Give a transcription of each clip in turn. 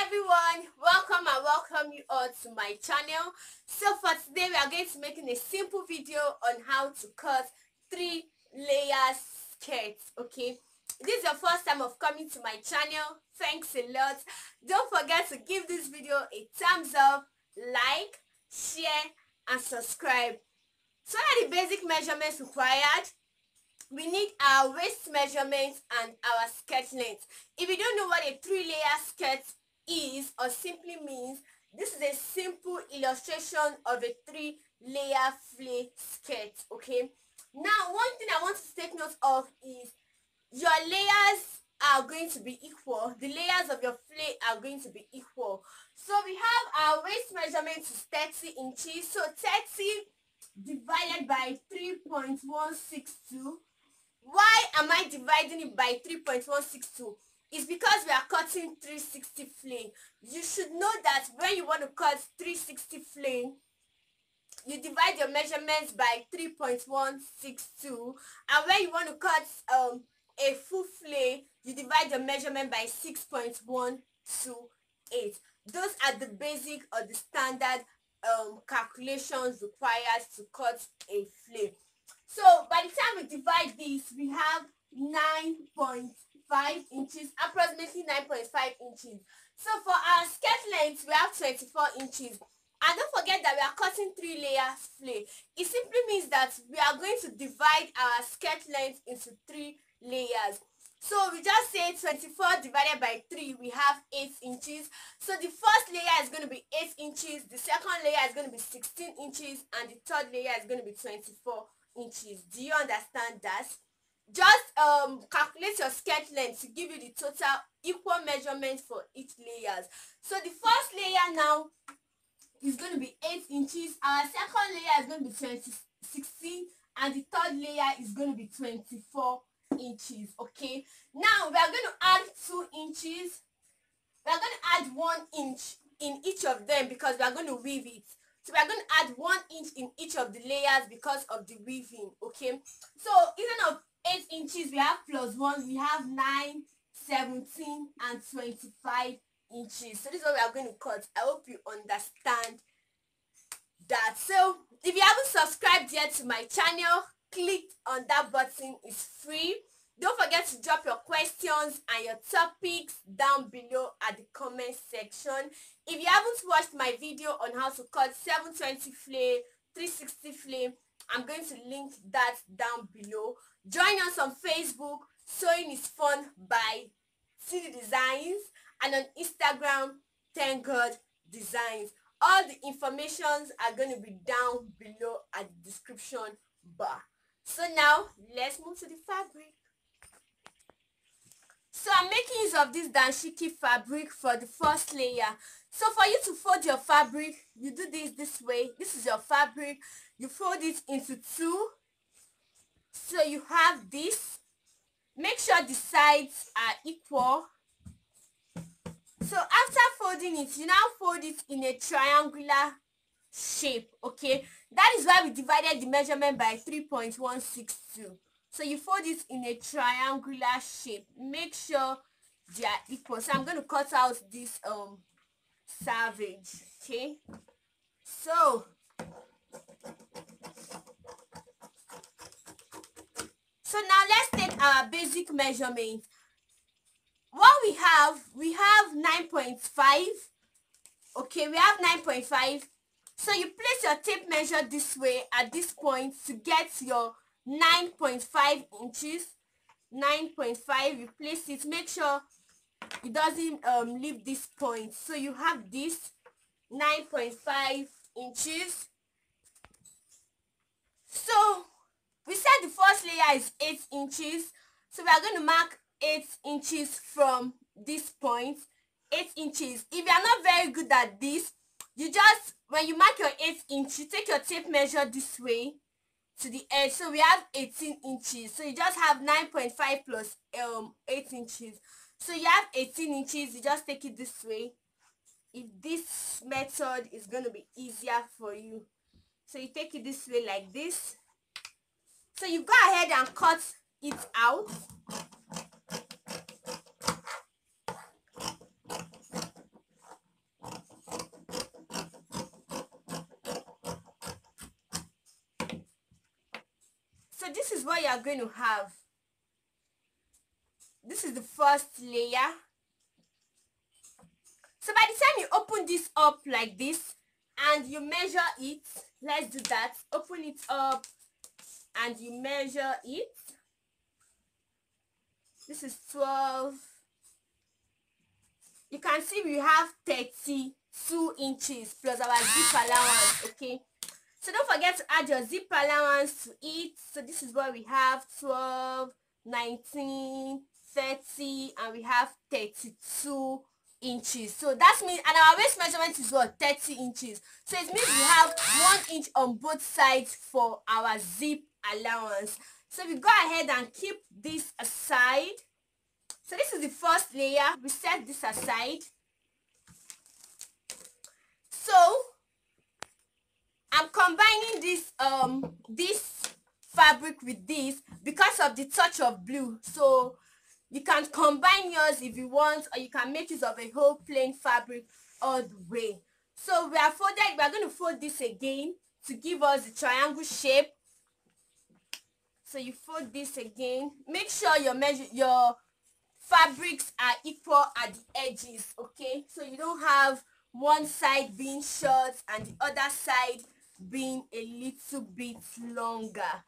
everyone, welcome you all to my channel. So for today we are going to making a simple video on how to cut 3-layer skirts. Okay, if this is your first time of coming to my channel, thanks a lot. Don't forget to give this video a thumbs up, like, share and subscribe. So what are the basic measurements required? We need our waist measurement and our skirt length. If you don't know what a 3-layer skirt is, or simply means, this is a simple illustration of a 3-layer flay skirt. Okay, now one thing I want to take note of is your layers are going to be equal. The layers of your flay are going to be equal. So we have our waist measurement is 30 inches. So 30 divided by 3.162. Why am I dividing it by 3.162? It's because we are cutting 360 flay. You should know that when you want to cut 360 flay, you divide your measurements by 3.162, and when you want to cut a full flay, you divide your measurement by 6.128. Those are the basic or the standard calculations required to cut a flay. So by the time we divide this, we have 9.5 inches, approximately 9.5 inches. So for our skirt length, we have 24 inches. And don't forget that we are cutting 3 layers flay. It simply means that we are going to divide our skirt length into 3 layers. So we just say 24 divided by 3, we have 8 inches. So the first layer is going to be 8 inches, the second layer is going to be 16 inches, and the third layer is going to be 24 inches. Do you understand that? Just calculate your skirt length to give you the total equal measurement for each layers. So the first layer now is going to be 8 inches, our second layer is going to be 16, and the third layer is going to be 24 inches. Okay, now we are going to add 2 inches. We are going to add 1 inch in each of them because we are going to weave it. So we are going to add 1 inch in each of the layers because of the weaving. Okay, so instead of 8 inches, we have plus 1, we have 9, 17 and 25 inches. So this is what we are going to cut. I hope you understand that. So if you haven't subscribed yet to my channel, click on that button. It's free. Don't forget to drop your questions and your topics down below at the comment section. If you haven't watched my video on how to cut 720 flay, 360 flay, I'm going to link that down below. Join us on Facebook, Sewing is Fun by CD Designs, and on Instagram, Thank God Designs. All the informations are going to be down below at the description bar. So now let's move to the fabric. So I'm making use of this dashiki fabric for the first layer. So for you to fold your fabric, you do this way. This is your fabric. You fold it into 2. So you have this. Make sure the sides are equal. So after folding it, you now fold it in a triangular shape. Okay, that is why we divided the measurement by 3.162. so you fold it in a triangular shape. Make sure they are equal. So I'm going to cut out this savage. Okay, so now let's take our basic measurement. What we have 9.5. okay, we have 9.5. So you place your tape measure this way at this point to get your 9.5 inches. 9.5, you place it. Make sure it doesn't leave this point. So you have this 9.5 inches. So we said the first layer is 8 inches. So we are going to mark 8 inches from this point. 8 inches. If you are not very good at this, you just, when you mark your 8 inch, you take your tape measure this way to the edge. So we have 18 inches. So you just have 9.5 plus 8 inches. So you have 18 inches. You just take it this way. If this method is going to be easier for you. So you take it this way like this. So you go ahead and cut it out. So this is what you are going to have. This is the first layer. So by the time you open this up like this and you measure it, let's do that. Open it up and you measure it. This is 12. You can see we have 32 inches plus our zip allowance, okay? So don't forget to add your zip allowance to it. So this is what we have: 12, 19, 30, and we have 32 inches. So that means, and our waist measurement is what? 30 inches. So it means we have 1 inch on both sides for our zip allowance. So we go ahead and keep this aside. So this is the first layer. We set this aside. So I'm combining this fabric with this because of the touch of blue. So you can combine yours if you want, or you can make use of a whole plain fabric all the way. So we are going to fold this again to give us the triangle shape. So you fold this again. Make sure your fabrics are equal at the edges, okay? So you don't have one side being short and the other side being a little bit longer.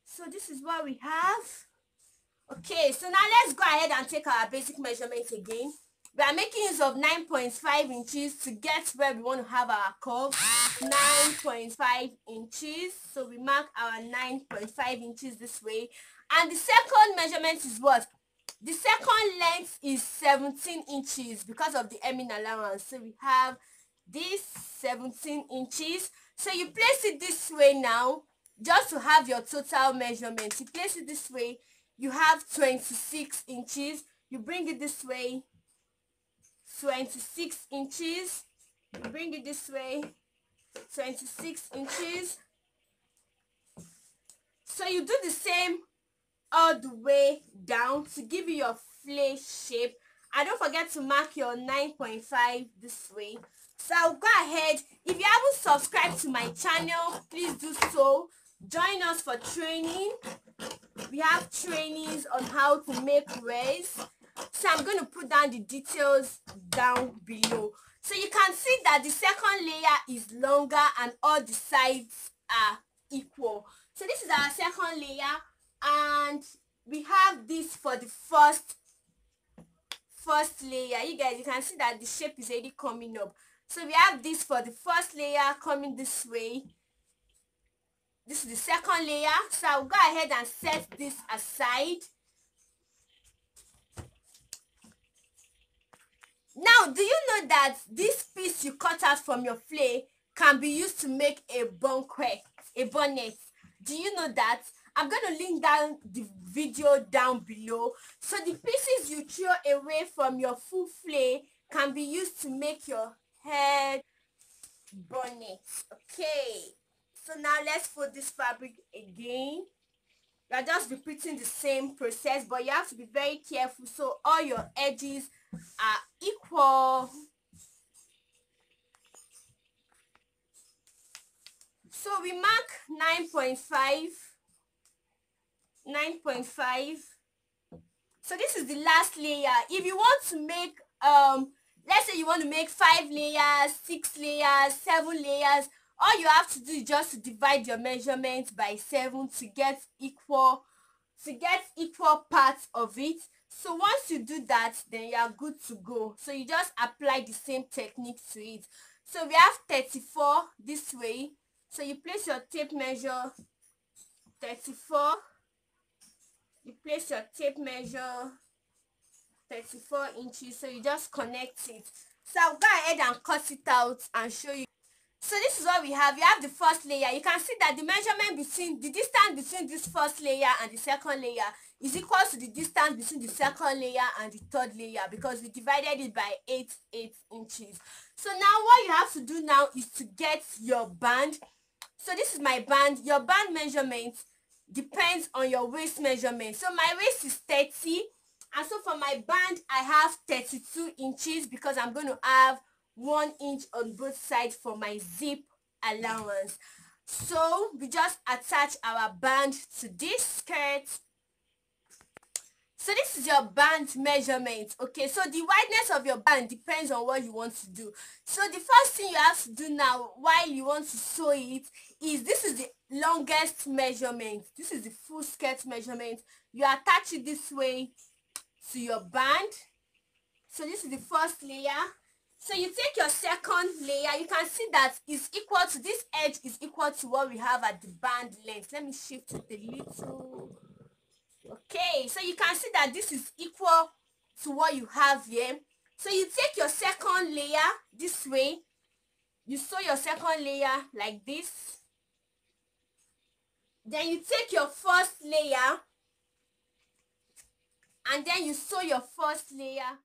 So this is what we have. Okay, so now let's go ahead and take our basic measurements again. We are making use of 9.5 inches to get where we want to have our curve. 9.5 inches. So we mark our 9.5 inches this way. And the second measurement is what? The second length is 17 inches because of the hemming allowance. So we have this 17 inches. So you place it this way now, just to have your total measurement. You place it this way, you have 26 inches. You bring it this way, 26 inches. You bring it this way, 26 inches. So you do the same all the way down to give you your flare shape. And don't forget to mark your 9.5 this way. So I'll go ahead. If you haven't subscribed to my channel, please do so. Join us for training. We have trainings on how to make waist. So I'm going to put down the details down below. So you can see that the second layer is longer and all the sides are equal. So this is our second layer, and we have this for the first layer. You guys, you can see that the shape is already coming up. So we have this for the first layer coming this way. This is the second layer. So I'll go ahead and set this aside. Now, do you know that this piece you cut out from your flare can be used to make a bonnet? Do you know that? I'm going to link down the video down below. So the pieces you throw away from your full flare can be used to make your head bonnet. Okay. So now let's fold this fabric again. You are just repeating the same process, but you have to be very careful so all your edges are equal. So we mark 9.5. So this is the last layer. If you want to make let's say you want to make 5 layers, 6 layers, 7 layers, all you have to do is just to divide your measurements by 7 to get equal parts of it. So once you do that, then you are good to go. So you just apply the same technique to it. So we have 34 this way. So you place your tape measure 34. You place your tape measure 34 inches. So you just connect it. So I'll go ahead and cut it out and show you. So this is what we have. You have the first layer. You can see that the distance between this first layer and the second layer is equal to the distance between the second layer and the third layer, because we divided it by 8 inches. So now what you have to do now is to get your band. So this is my band. Your band measurement depends on your waist measurement. So my waist is 30, and so for my band I have 32 inches because I'm going to have 1 inch on both sides for my zip allowance. So we just attach our band to this skirt. So this is your band measurement. Okay, so the wideness of your band depends on what you want to do. So the first thing you have to do now while you want to sew it is, this is the longest measurement. This is the full skirt measurement. You attach it this way to your band. So this is the first layer. So you take your second layer. You can see that is equal to, this edge is equal to what we have at the band length. Let me shift it a little. Okay, so you can see that this is equal to what you have here. So you take your second layer this way. You sew your second layer like this. Then you take your first layer and then you sew your first layer